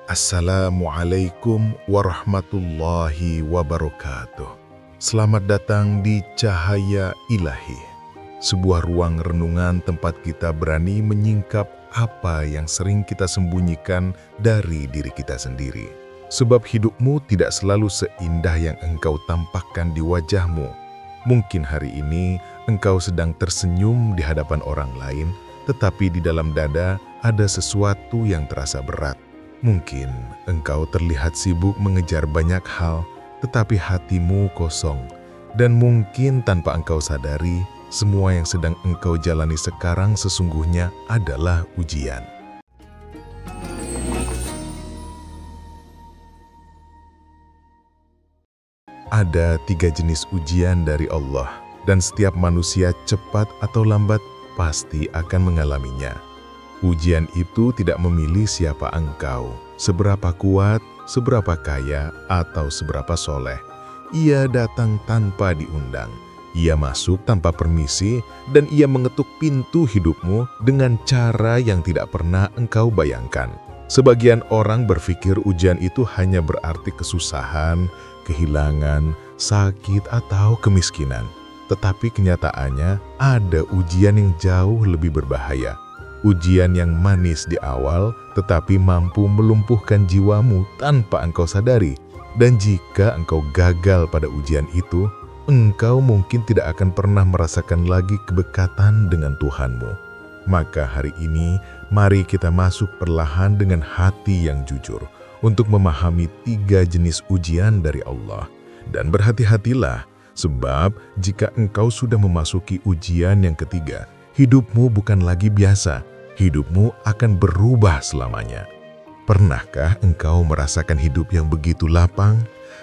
Assalamualaikum warahmatullahi wabarakatuh. Selamat datang di Cahaya Ilahi, sebuah ruang renungan tempat kita berani menyingkap apa yang sering kita sembunyikan dari diri kita sendiri. Sebab hidupmu tidak selalu seindah yang engkau tampakkan di wajahmu. Mungkin hari ini engkau sedang tersenyum di hadapan orang lain, tetapi di dalam dada ada sesuatu yang terasa berat. Mungkin engkau terlihat sibuk mengejar banyak hal, tetapi hatimu kosong. Dan mungkin tanpa engkau sadari, semua yang sedang engkau jalani sekarang sesungguhnya adalah ujian. Ada 3 jenis ujian dari Allah, dan setiap manusia cepat atau lambat pasti akan mengalaminya. Ujian itu tidak memilih siapa engkau, seberapa kuat, seberapa kaya, atau seberapa soleh. Ia datang tanpa diundang. Ia masuk tanpa permisi, dan ia mengetuk pintu hidupmu dengan cara yang tidak pernah engkau bayangkan. Sebagian orang berpikir ujian itu hanya berarti kesusahan, kehilangan, sakit, atau kemiskinan. Tetapi kenyataannya ada ujian yang jauh lebih berbahaya. Ujian yang manis di awal, tetapi mampu melumpuhkan jiwamu tanpa engkau sadari. Dan jika engkau gagal pada ujian itu, engkau mungkin tidak akan pernah merasakan lagi kebekatan dengan Tuhanmu. Maka hari ini, mari kita masuk perlahan dengan hati yang jujur untuk memahami 3 jenis ujian dari Allah. Dan berhati-hatilah, sebab jika engkau sudah memasuki ujian yang ketiga, hidupmu bukan lagi biasa. Hidupmu akan berubah selamanya. Pernahkah engkau merasakan hidup yang begitu lapang?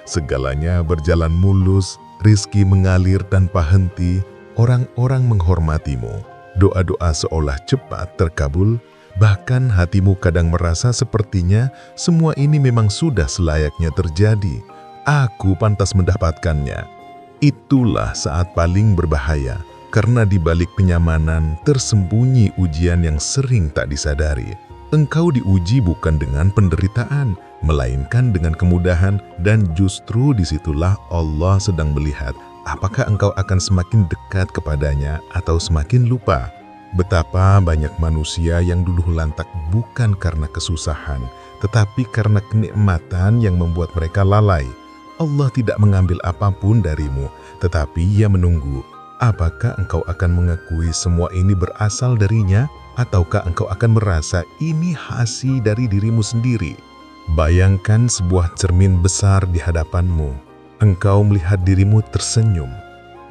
Segalanya berjalan mulus, rizki mengalir tanpa henti, orang-orang menghormatimu, doa-doa seolah cepat terkabul, bahkan hatimu kadang merasa sepertinya semua ini memang sudah selayaknya terjadi. Aku pantas mendapatkannya. Itulah saat paling berbahaya. Karena di balik kenyamanan tersembunyi ujian yang sering tak disadari. Engkau diuji bukan dengan penderitaan, melainkan dengan kemudahan, dan justru disitulah Allah sedang melihat apakah engkau akan semakin dekat kepadanya atau semakin lupa. Betapa banyak manusia yang luluh lantak bukan karena kesusahan, tetapi karena kenikmatan yang membuat mereka lalai. Allah tidak mengambil apapun darimu, tetapi Ia menunggu. Apakah engkau akan mengakui semua ini berasal darinya, ataukah engkau akan merasa ini hasil dari dirimu sendiri? Bayangkan sebuah cermin besar di hadapanmu. Engkau melihat dirimu tersenyum,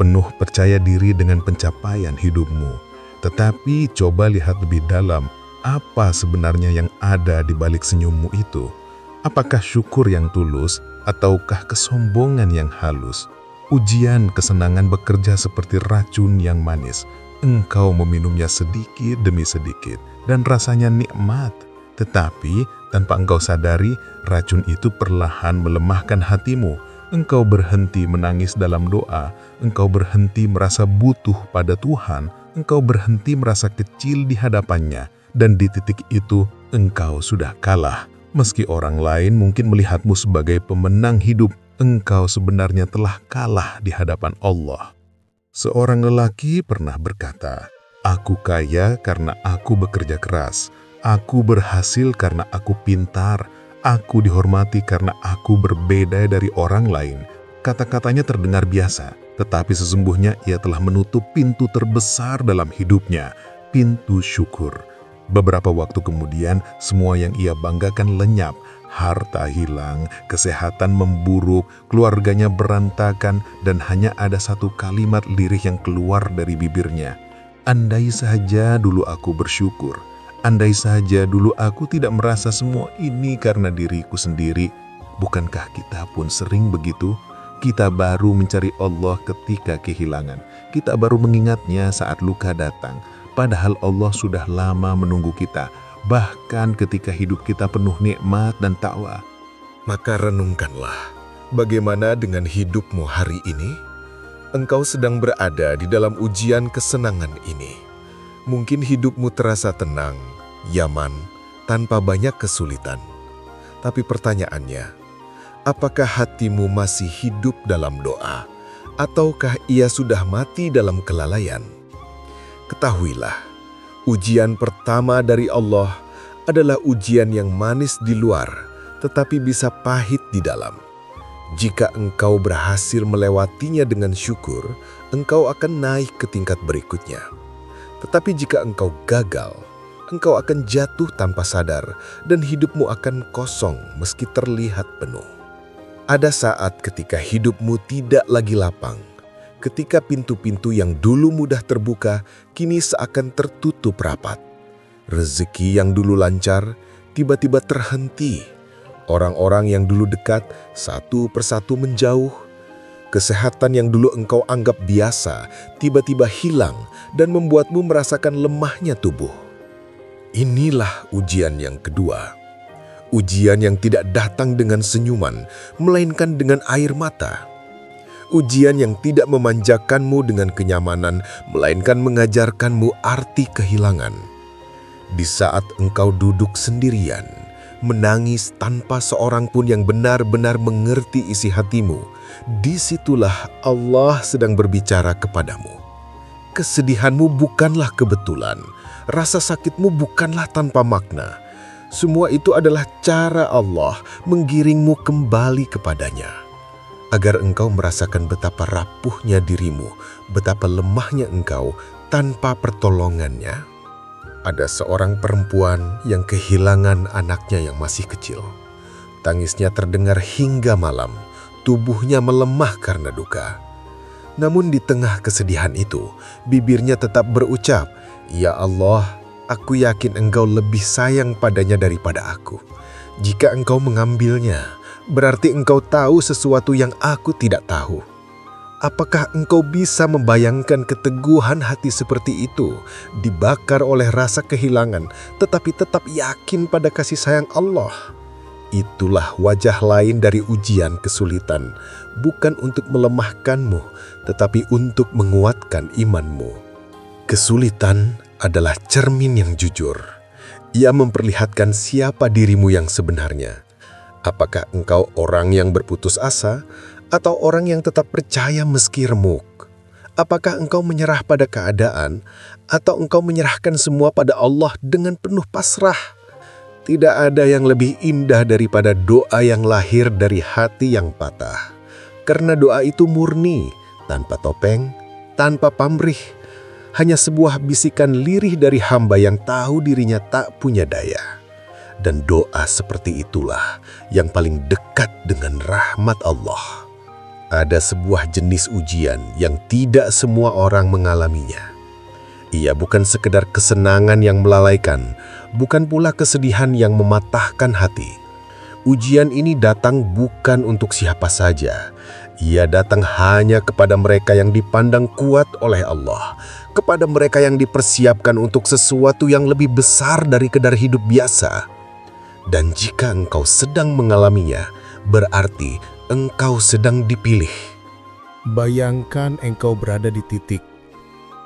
penuh percaya diri dengan pencapaian hidupmu. Tetapi coba lihat lebih dalam, apa sebenarnya yang ada di balik senyummu itu? Apakah syukur yang tulus, ataukah kesombongan yang halus? Ujian kesenangan bekerja seperti racun yang manis. Engkau meminumnya sedikit demi sedikit, dan rasanya nikmat. Tetapi tanpa engkau sadari, racun itu perlahan melemahkan hatimu. Engkau berhenti menangis dalam doa. Engkau berhenti merasa butuh pada Tuhan. Engkau berhenti merasa kecil di hadapannya. Dan di titik itu, engkau sudah kalah. Meski orang lain mungkin melihatmu sebagai pemenang hidup, engkau sebenarnya telah kalah di hadapan Allah. Seorang lelaki pernah berkata, "Aku kaya karena aku bekerja keras. Aku berhasil karena aku pintar. Aku dihormati karena aku berbeda dari orang lain." Kata-katanya terdengar biasa, tetapi sesungguhnya ia telah menutup pintu terbesar dalam hidupnya, pintu syukur. Beberapa waktu kemudian, semua yang ia banggakan lenyap. Harta hilang, kesehatan memburuk, keluarganya berantakan, dan hanya ada satu kalimat lirih yang keluar dari bibirnya. Andai saja dulu aku bersyukur. Andai saja dulu aku tidak merasa semua ini karena diriku sendiri. Bukankah kita pun sering begitu? Kita baru mencari Allah ketika kehilangan. Kita baru mengingatnya saat luka datang. Padahal Allah sudah lama menunggu kita. Bahkan ketika hidup kita penuh nikmat dan takwa. Maka renungkanlah, bagaimana dengan hidupmu hari ini? Engkau sedang berada di dalam ujian kesenangan ini. Mungkin hidupmu terasa tenang, nyaman, tanpa banyak kesulitan. Tapi pertanyaannya, apakah hatimu masih hidup dalam doa, ataukah ia sudah mati dalam kelalaian? Ketahuilah, ujian pertama dari Allah adalah ujian yang manis di luar, tetapi bisa pahit di dalam. Jika engkau berhasil melewatinya dengan syukur, engkau akan naik ke tingkat berikutnya. Tetapi jika engkau gagal, engkau akan jatuh tanpa sadar dan hidupmu akan kosong meski terlihat penuh. Ada saat ketika hidupmu tidak lagi lapang, ketika pintu-pintu yang dulu mudah terbuka kini seakan tertutup rapat. Rezeki yang dulu lancar tiba-tiba terhenti. Orang-orang yang dulu dekat satu persatu menjauh. Kesehatan yang dulu engkau anggap biasa tiba-tiba hilang dan membuatmu merasakan lemahnya tubuh. Inilah ujian yang kedua. Ujian yang tidak datang dengan senyuman, melainkan dengan air mata. Ujian yang tidak memanjakanmu dengan kenyamanan, melainkan mengajarkanmu arti kehilangan. Di saat engkau duduk sendirian, menangis tanpa seorang pun yang benar-benar mengerti isi hatimu, disitulah Allah sedang berbicara kepadamu. Kesedihanmu bukanlah kebetulan. Rasa sakitmu bukanlah tanpa makna. Semua itu adalah cara Allah menggiringmu kembali kepadanya, agar engkau merasakan betapa rapuhnya dirimu, betapa lemahnya engkau tanpa pertolongannya. Ada seorang perempuan yang kehilangan anaknya yang masih kecil. Tangisnya terdengar hingga malam, tubuhnya melemah karena duka. Namun di tengah kesedihan itu, bibirnya tetap berucap, "Ya Allah, aku yakin Engkau lebih sayang padanya daripada aku. Jika Engkau mengambilnya, berarti Engkau tahu sesuatu yang aku tidak tahu." Apakah engkau bisa membayangkan keteguhan hati seperti itu, dibakar oleh rasa kehilangan, tetapi tetap yakin pada kasih sayang Allah? Itulah wajah lain dari ujian kesulitan, bukan untuk melemahkanmu, tetapi untuk menguatkan imanmu. Kesulitan adalah cermin yang jujur. Ia memperlihatkan siapa dirimu yang sebenarnya. Apakah engkau orang yang berputus asa, atau orang yang tetap percaya meski remuk? Apakah engkau menyerah pada keadaan, atau engkau menyerahkan semua pada Allah dengan penuh pasrah? Tidak ada yang lebih indah daripada doa yang lahir dari hati yang patah. Karena doa itu murni, tanpa topeng, tanpa pamrih. Hanya sebuah bisikan lirih dari hamba yang tahu dirinya tak punya daya. Dan doa seperti itulah yang paling dekat dengan rahmat Allah. Ada sebuah jenis ujian yang tidak semua orang mengalaminya. Ia bukan sekedar kesenangan yang melalaikan, bukan pula kesedihan yang mematahkan hati. Ujian ini datang bukan untuk siapa saja. Ia datang hanya kepada mereka yang dipandang kuat oleh Allah, kepada mereka yang dipersiapkan untuk sesuatu yang lebih besar dari kedar hidup biasa. Dan jika engkau sedang mengalaminya, berarti engkau sedang dipilih. Bayangkan engkau berada di titik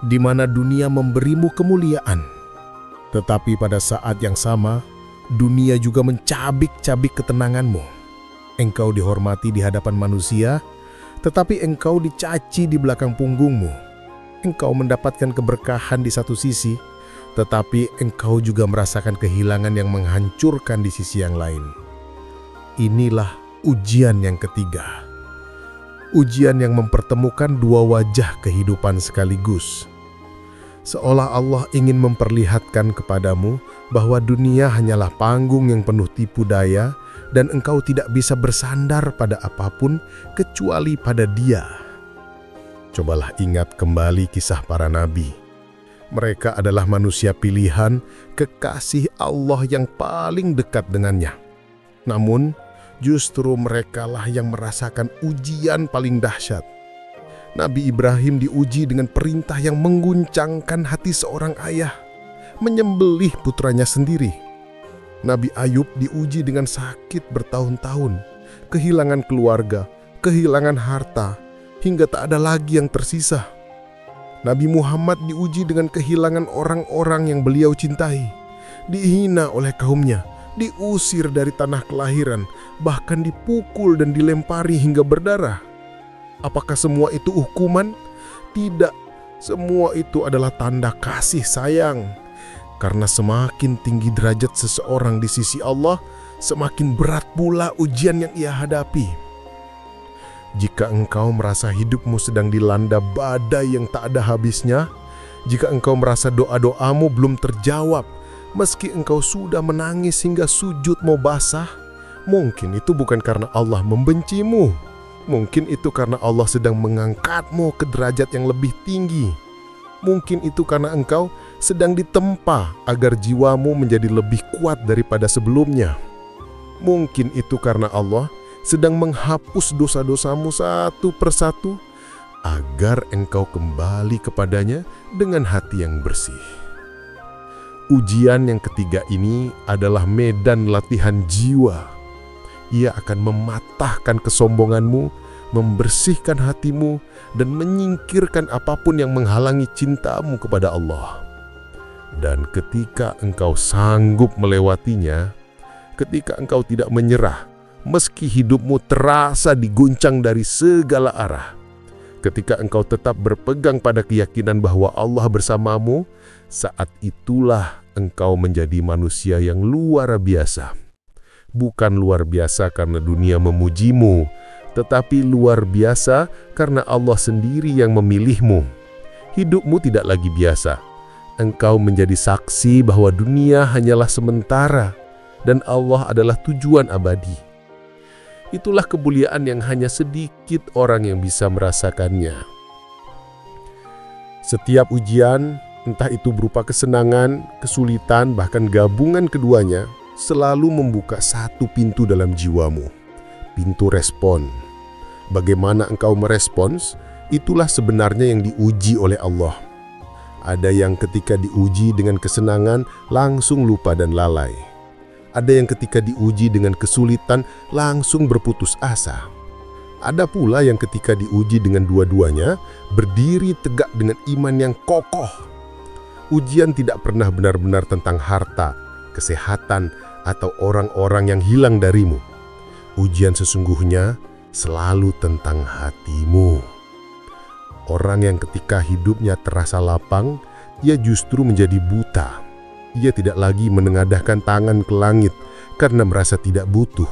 di mana dunia memberimu kemuliaan, tetapi pada saat yang sama, dunia juga mencabik-cabik ketenanganmu. Engkau dihormati di hadapan manusia, tetapi engkau dicaci di belakang punggungmu. Engkau mendapatkan keberkahan di satu sisi, tetapi engkau juga merasakan kehilangan yang menghancurkan di sisi yang lain. Inilah ujian yang ketiga. Ujian yang mempertemukan dua wajah kehidupan sekaligus. Seolah Allah ingin memperlihatkan kepadamu bahwa dunia hanyalah panggung yang penuh tipu daya dan engkau tidak bisa bersandar pada apapun kecuali pada Dia. Cobalah ingat kembali kisah para nabi. Mereka adalah manusia pilihan, kekasih Allah yang paling dekat dengannya. Namun, justru merekalah yang merasakan ujian paling dahsyat. Nabi Ibrahim diuji dengan perintah yang mengguncangkan hati seorang ayah, menyembelih putranya sendiri. Nabi Ayub diuji dengan sakit bertahun-tahun, kehilangan keluarga, kehilangan harta, hingga tak ada lagi yang tersisa. Nabi Muhammad diuji dengan kehilangan orang-orang yang beliau cintai, dihina oleh kaumnya, diusir dari tanah kelahiran, bahkan dipukul dan dilempari hingga berdarah. Apakah semua itu hukuman? Tidak, semua itu adalah tanda kasih sayang. Karena semakin tinggi derajat seseorang di sisi Allah, semakin berat pula ujian yang ia hadapi. Jika engkau merasa hidupmu sedang dilanda badai yang tak ada habisnya, jika engkau merasa doa-doamu belum terjawab, meski engkau sudah menangis hingga sujud mau basah, mungkin itu bukan karena Allah membencimu. Mungkin itu karena Allah sedang mengangkatmu ke derajat yang lebih tinggi. Mungkin itu karena engkau sedang ditempa agar jiwamu menjadi lebih kuat daripada sebelumnya. Mungkin itu karena Allah sedang menghapus dosa-dosamu satu persatu agar engkau kembali kepadanya dengan hati yang bersih. Ujian yang ketiga ini adalah medan latihan jiwa. Ia akan mematahkan kesombonganmu, membersihkan hatimu, dan menyingkirkan apapun yang menghalangi cintamu kepada Allah. Dan ketika engkau sanggup melewatinya, ketika engkau tidak menyerah, meski hidupmu terasa diguncang dari segala arah, ketika engkau tetap berpegang pada keyakinan bahwa Allah bersamamu, saat itulah engkau menjadi manusia yang luar biasa. Bukan luar biasa karena dunia memujimu, tetapi luar biasa karena Allah sendiri yang memilihmu. Hidupmu tidak lagi biasa. Engkau menjadi saksi bahwa dunia hanyalah sementara dan Allah adalah tujuan abadi. Itulah kemuliaan yang hanya sedikit orang yang bisa merasakannya. Setiap ujian, entah itu berupa kesenangan, kesulitan, bahkan gabungan keduanya, selalu membuka satu pintu dalam jiwamu, pintu respon. Bagaimana engkau merespons, itulah sebenarnya yang diuji oleh Allah. Ada yang ketika diuji dengan kesenangan langsung lupa dan lalai. Ada yang ketika diuji dengan kesulitan langsung berputus asa. Ada pula yang ketika diuji dengan dua-duanya berdiri tegak dengan iman yang kokoh. Ujian tidak pernah benar-benar tentang harta, kesehatan, atau orang-orang yang hilang darimu. Ujian sesungguhnya selalu tentang hatimu. Orang yang ketika hidupnya terasa lapang, ia justru menjadi buta. Ia tidak lagi menengadahkan tangan ke langit karena merasa tidak butuh.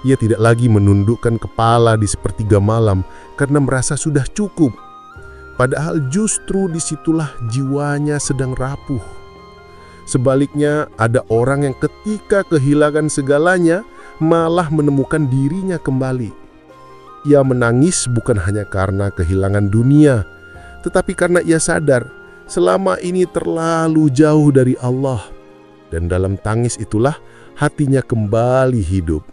Ia tidak lagi menundukkan kepala di sepertiga malam karena merasa sudah cukup. Padahal justru disitulah jiwanya sedang rapuh. Sebaliknya, ada orang yang ketika kehilangan segalanya malah menemukan dirinya kembali. Ia menangis bukan hanya karena kehilangan dunia, tetapi karena ia sadar selama ini terlalu jauh dari Allah. Dan dalam tangis itulah hatinya kembali hidup.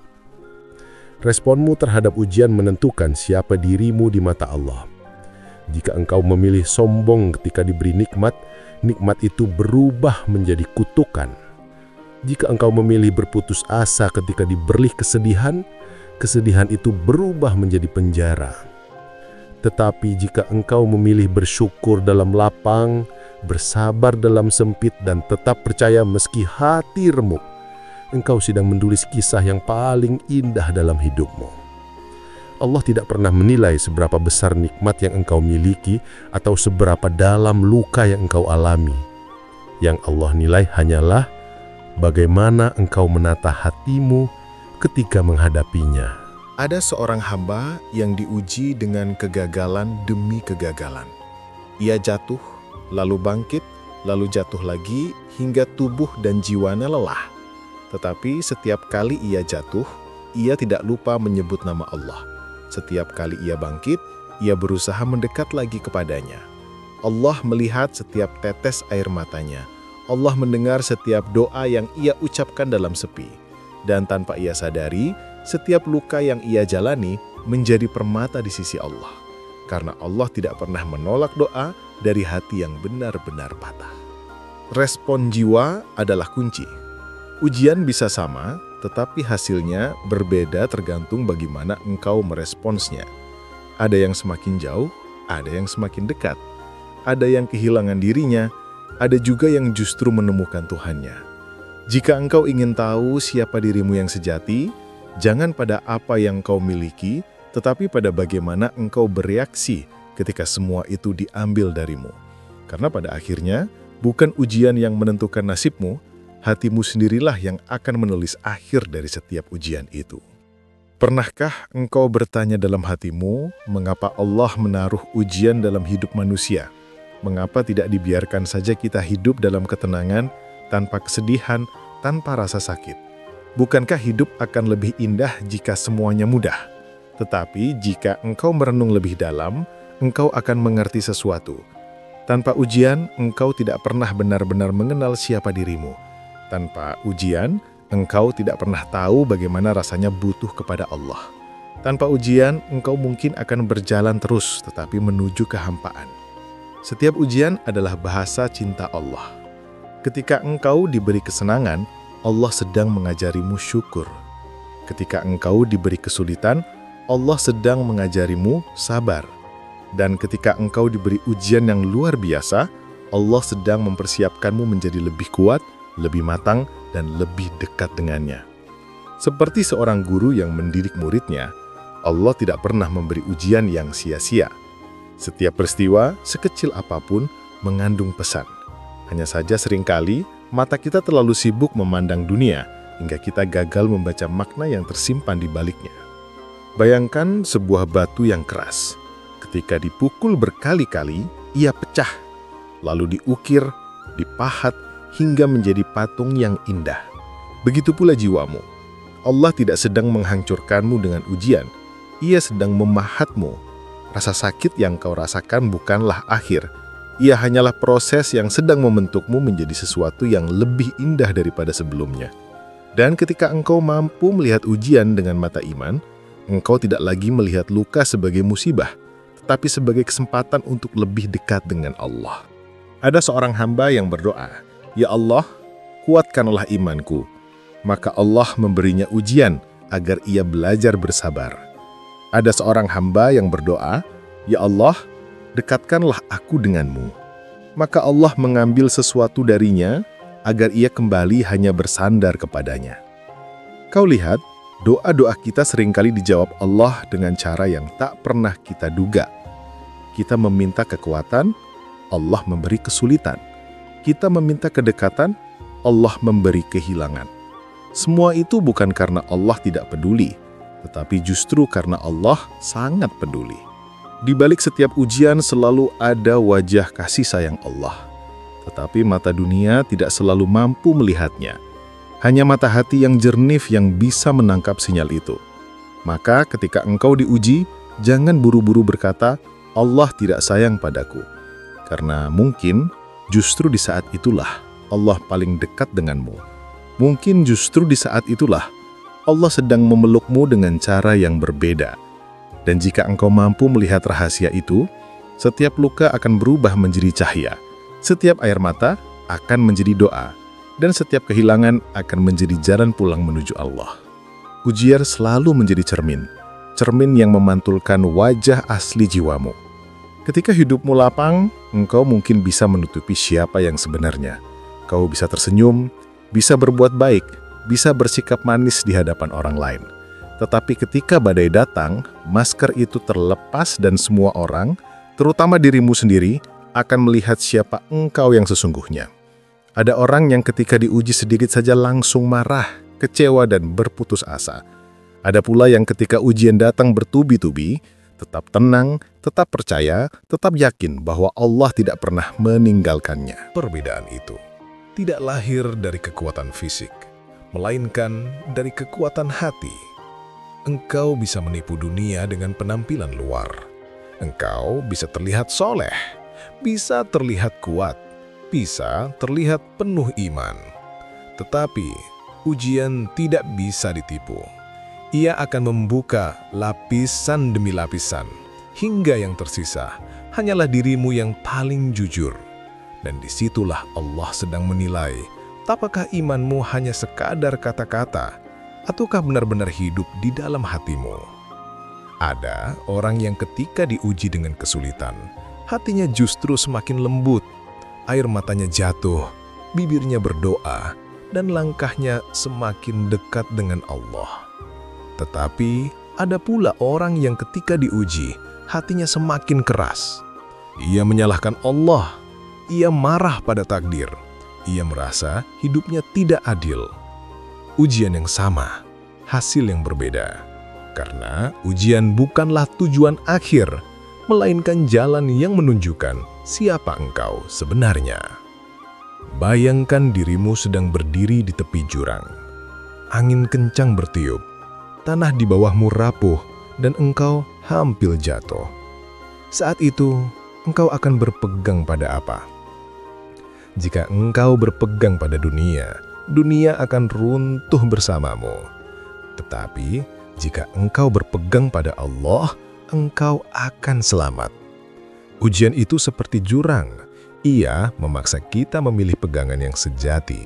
Responmu terhadap ujian menentukan siapa dirimu di mata Allah. Jika engkau memilih sombong ketika diberi nikmat, nikmat itu berubah menjadi kutukan. Jika engkau memilih berputus asa ketika diberi kesedihan, kesedihan itu berubah menjadi penjara. Tetapi jika engkau memilih bersyukur dalam lapang, bersabar dalam sempit, dan tetap percaya meski hati remuk, engkau sedang menulis kisah yang paling indah dalam hidupmu. Allah tidak pernah menilai seberapa besar nikmat yang engkau miliki atau seberapa dalam luka yang engkau alami. Yang Allah nilai hanyalah bagaimana engkau menata hatimu ketika menghadapinya. Ada seorang hamba yang diuji dengan kegagalan demi kegagalan. Ia jatuh, lalu bangkit, lalu jatuh lagi, hingga tubuh dan jiwanya lelah. Tetapi setiap kali ia jatuh, ia tidak lupa menyebut nama Allah. Setiap kali ia bangkit, ia berusaha mendekat lagi kepadanya. Allah melihat setiap tetes air matanya. Allah mendengar setiap doa yang ia ucapkan dalam sepi. Dan tanpa ia sadari, setiap luka yang ia jalani menjadi permata di sisi Allah. Karena Allah tidak pernah menolak doa dari hati yang benar-benar patah. Respon jiwa adalah kunci. Ujian bisa sama, tetapi hasilnya berbeda tergantung bagaimana engkau meresponsnya. Ada yang semakin jauh, ada yang semakin dekat. Ada yang kehilangan dirinya, ada juga yang justru menemukan Tuhannya. Jika engkau ingin tahu siapa dirimu yang sejati, jangan pada apa yang kau miliki, tetapi pada bagaimana engkau bereaksi ketika semua itu diambil darimu. Karena pada akhirnya, bukan ujian yang menentukan nasibmu, hatimu sendirilah yang akan menulis akhir dari setiap ujian itu. Pernahkah engkau bertanya dalam hatimu, mengapa Allah menaruh ujian dalam hidup manusia? Mengapa tidak dibiarkan saja kita hidup dalam ketenangan, tanpa kesedihan, tanpa rasa sakit? Bukankah hidup akan lebih indah jika semuanya mudah? Tetapi jika engkau merenung lebih dalam, engkau akan mengerti sesuatu. Tanpa ujian, engkau tidak pernah benar-benar mengenal siapa dirimu. Tanpa ujian, engkau tidak pernah tahu bagaimana rasanya butuh kepada Allah. Tanpa ujian, engkau mungkin akan berjalan terus tetapi menuju kehampaan. Setiap ujian adalah bahasa cinta Allah. Ketika engkau diberi kesenangan, Allah sedang mengajarimu syukur. Ketika engkau diberi kesulitan, Allah sedang mengajarimu sabar. Dan ketika engkau diberi ujian yang luar biasa, Allah sedang mempersiapkanmu menjadi lebih kuat, lebih matang, dan lebih dekat dengannya. Seperti seorang guru yang mendidik muridnya, Allah tidak pernah memberi ujian yang sia-sia. Setiap peristiwa, sekecil apapun, mengandung pesan. Hanya saja seringkali, mata kita terlalu sibuk memandang dunia, hingga kita gagal membaca makna yang tersimpan di baliknya. Bayangkan sebuah batu yang keras. Ketika dipukul berkali-kali, ia pecah. Lalu diukir, dipahat, hingga menjadi patung yang indah. Begitu pula jiwamu. Allah tidak sedang menghancurkanmu dengan ujian. Ia sedang memahatmu. Rasa sakit yang kau rasakan bukanlah akhir. Ia hanyalah proses yang sedang membentukmu menjadi sesuatu yang lebih indah daripada sebelumnya. Dan ketika engkau mampu melihat ujian dengan mata iman, engkau tidak lagi melihat luka sebagai musibah, tetapi sebagai kesempatan untuk lebih dekat dengan Allah. Ada seorang hamba yang berdoa, "Ya Allah, kuatkanlah imanku." Maka Allah memberinya ujian agar ia belajar bersabar. Ada seorang hamba yang berdoa, "Ya Allah, dekatkanlah aku denganmu." Maka Allah mengambil sesuatu darinya agar ia kembali hanya bersandar kepadanya. Kau lihat, doa-doa kita seringkali dijawab Allah dengan cara yang tak pernah kita duga. Kita meminta kekuatan, Allah memberi kesulitan. Kita meminta kedekatan, Allah memberi kehilangan. Semua itu bukan karena Allah tidak peduli, tetapi justru karena Allah sangat peduli. Di balik setiap ujian selalu ada wajah kasih sayang Allah. Tetapi mata dunia tidak selalu mampu melihatnya. Hanya mata hati yang jernih yang bisa menangkap sinyal itu. Maka ketika engkau diuji, jangan buru-buru berkata, Allah tidak sayang padaku. Karena mungkin justru di saat itulah Allah paling dekat denganmu. Mungkin justru di saat itulah Allah sedang memelukmu dengan cara yang berbeda. Dan jika engkau mampu melihat rahasia itu, setiap luka akan berubah menjadi cahaya. Setiap air mata akan menjadi doa. Dan setiap kehilangan akan menjadi jalan pulang menuju Allah. Ujian selalu menjadi cermin. Cermin yang memantulkan wajah asli jiwamu. Ketika hidupmu lapang, engkau mungkin bisa menutupi siapa yang sebenarnya. Kau bisa tersenyum, bisa berbuat baik, bisa bersikap manis di hadapan orang lain. Tetapi ketika badai datang, masker itu terlepas dan semua orang, terutama dirimu sendiri, akan melihat siapa engkau yang sesungguhnya. Ada orang yang ketika diuji sedikit saja langsung marah, kecewa dan berputus asa. Ada pula yang ketika ujian datang bertubi-tubi, tetap tenang, tetap percaya, tetap yakin bahwa Allah tidak pernah meninggalkannya. Perbedaan itu tidak lahir dari kekuatan fisik, melainkan dari kekuatan hati. Engkau bisa menipu dunia dengan penampilan luar. Engkau bisa terlihat soleh, bisa terlihat kuat, bisa terlihat penuh iman. Tetapi ujian tidak bisa ditipu. Ia akan membuka lapisan demi lapisan, hingga yang tersisa hanyalah dirimu yang paling jujur. Dan disitulah Allah sedang menilai, apakah imanmu hanya sekadar kata-kata, ataukah benar-benar hidup di dalam hatimu. Ada orang yang ketika diuji dengan kesulitan, hatinya justru semakin lembut, air matanya jatuh, bibirnya berdoa, dan langkahnya semakin dekat dengan Allah. Tetapi ada pula orang yang ketika diuji, hatinya semakin keras. Ia menyalahkan Allah, ia marah pada takdir, ia merasa hidupnya tidak adil. Ujian yang sama, hasil yang berbeda. Karena ujian bukanlah tujuan akhir, melainkan jalan yang menunjukkan siapa engkau sebenarnya. Bayangkan dirimu sedang berdiri di tepi jurang. Angin kencang bertiup, tanah di bawahmu rapuh, dan engkau hampir jatuh. Saat itu, engkau akan berpegang pada apa? Jika engkau berpegang pada dunia, dunia akan runtuh bersamamu. Tetapi, jika engkau berpegang pada Allah, engkau akan selamat. Ujian itu seperti jurang. Ia memaksa kita memilih pegangan yang sejati,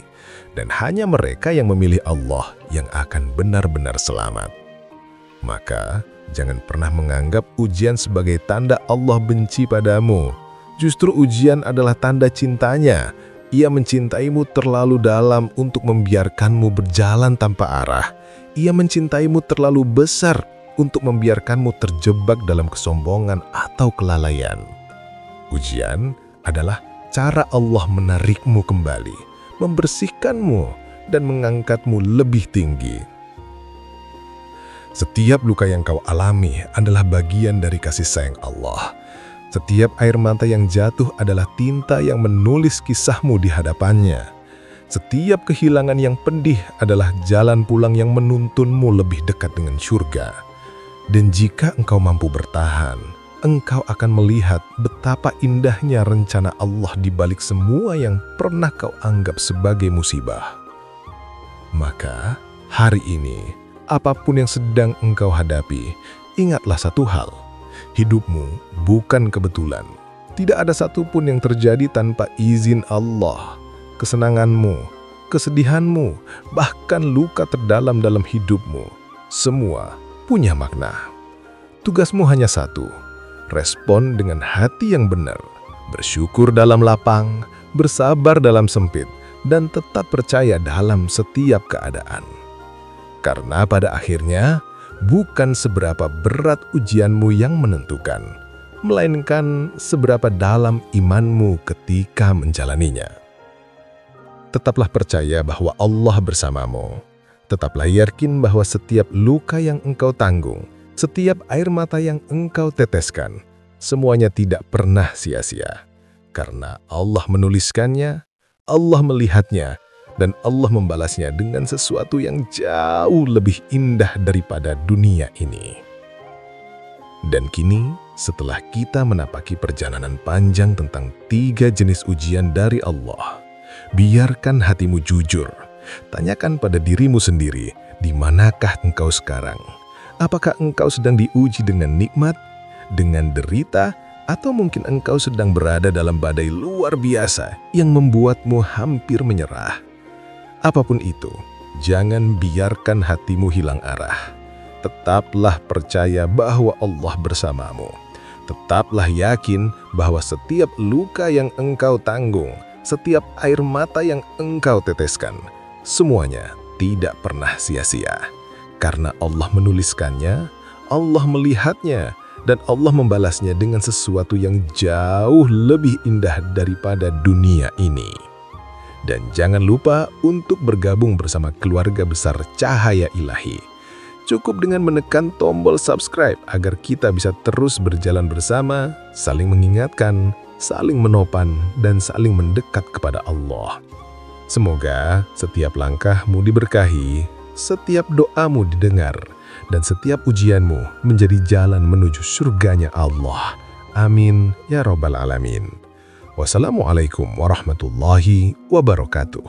dan hanya mereka yang memilih Allah yang akan benar-benar selamat. Maka, jangan pernah menganggap ujian sebagai tanda Allah benci padamu. Justru ujian adalah tanda cintanya. Ia mencintaimu terlalu dalam untuk membiarkanmu berjalan tanpa arah. Ia mencintaimu terlalu besar untuk membiarkanmu terjebak dalam kesombongan atau kelalaian. Ujian adalah cara Allah menarikmu kembali, membersihkanmu, dan mengangkatmu lebih tinggi. Setiap luka yang kau alami adalah bagian dari kasih sayang Allah. Setiap air mata yang jatuh adalah tinta yang menulis kisahmu di hadapannya. Setiap kehilangan yang pedih adalah jalan pulang yang menuntunmu lebih dekat dengan surga. Dan jika engkau mampu bertahan, engkau akan melihat betapa indahnya rencana Allah di balik semua yang pernah kau anggap sebagai musibah. Maka, hari ini, apapun yang sedang engkau hadapi, ingatlah satu hal. Hidupmu bukan kebetulan. Tidak ada satupun yang terjadi tanpa izin Allah. Kesenanganmu, kesedihanmu, bahkan luka terdalam dalam hidupmu, semua punya makna. Tugasmu hanya satu, respon dengan hati yang benar, bersyukur dalam lapang, bersabar dalam sempit, dan tetap percaya dalam setiap keadaan. Karena pada akhirnya, bukan seberapa berat ujianmu yang menentukan, melainkan seberapa dalam imanmu ketika menjalaninya. Tetaplah percaya bahwa Allah bersamamu. Tetaplah yakin bahwa setiap luka yang engkau tanggung, setiap air mata yang engkau teteskan, semuanya tidak pernah sia-sia. Karena Allah menuliskannya, Allah melihatnya, dan Allah membalasnya dengan sesuatu yang jauh lebih indah daripada dunia ini. Dan kini, setelah kita menapaki perjalanan panjang tentang 3 jenis ujian dari Allah, biarkan hatimu jujur. Tanyakan pada dirimu sendiri, di manakah engkau sekarang? Apakah engkau sedang diuji dengan nikmat, dengan derita, atau mungkin engkau sedang berada dalam badai luar biasa yang membuatmu hampir menyerah? Apapun itu, jangan biarkan hatimu hilang arah. Tetaplah percaya bahwa Allah bersamamu. Tetaplah yakin bahwa setiap luka yang engkau tanggung, setiap air mata yang engkau teteskan, semuanya tidak pernah sia-sia. Karena Allah menuliskannya, Allah melihatnya, dan Allah membalasnya dengan sesuatu yang jauh lebih indah daripada dunia ini. Dan jangan lupa untuk bergabung bersama keluarga besar Cahaya Ilahi. Cukup dengan menekan tombol subscribe agar kita bisa terus berjalan bersama, saling mengingatkan, saling menopan, dan saling mendekat kepada Allah. Semoga setiap langkahmu diberkahi, setiap doamu didengar, dan setiap ujianmu menjadi jalan menuju surganya Allah. Amin ya Rabbal Alamin. Wassalamualaikum warahmatullahi wabarakatuh.